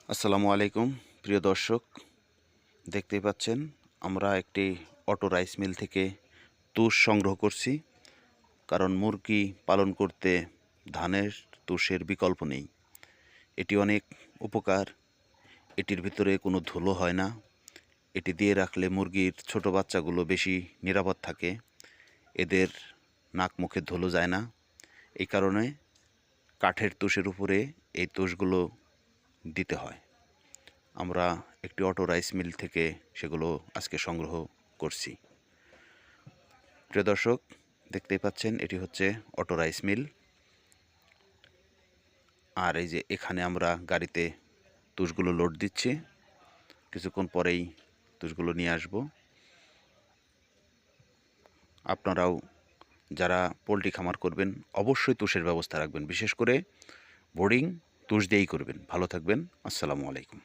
আসসালামু আলাইকুম প্রিয় দর্শক, দেখতেই পাচ্ছেন আমরা একটি অটো রাইস মিল থেকে তুষ সংগ্রহ করছি। কারণ মুরগি পালন করতে ধানের তুষের বিকল্প নেই। এটি অনেক উপকার। এটির ভিতরে কোনো ধুলো হয় না। এটি দিয়ে রাখলে মুরগির ছোট বাচ্চাগুলো বেশি নিরাপদ থাকে। এদের নাক মুখে ধুলো যায় না। এই কারণে কাঠের তুষের উপরে এই তুষগুলো দিতে হয়। আমরা একটি অটো রাইস মিল থেকে সেগুলো আজকে সংগ্রহ করছি। প্রিয় দর্শক, দেখতেই পাচ্ছেন এটি হচ্ছে অটো রাইস মিল। আর এই যে এখানে আমরা গাড়িতে তুষগুলো লোড দিচ্ছি, কিছুক্ষণ পরেই তুষগুলো নিয়ে আসব। আপনারাও যারা পোলট্রি খামার করবেন অবশ্যই তুষের ব্যবস্থা রাখবেন, বিশেষ করে বোর্ডিং তুষ দিয়েই করবেন। ভালো থাকবেন। আসসালামু আলাইকুম।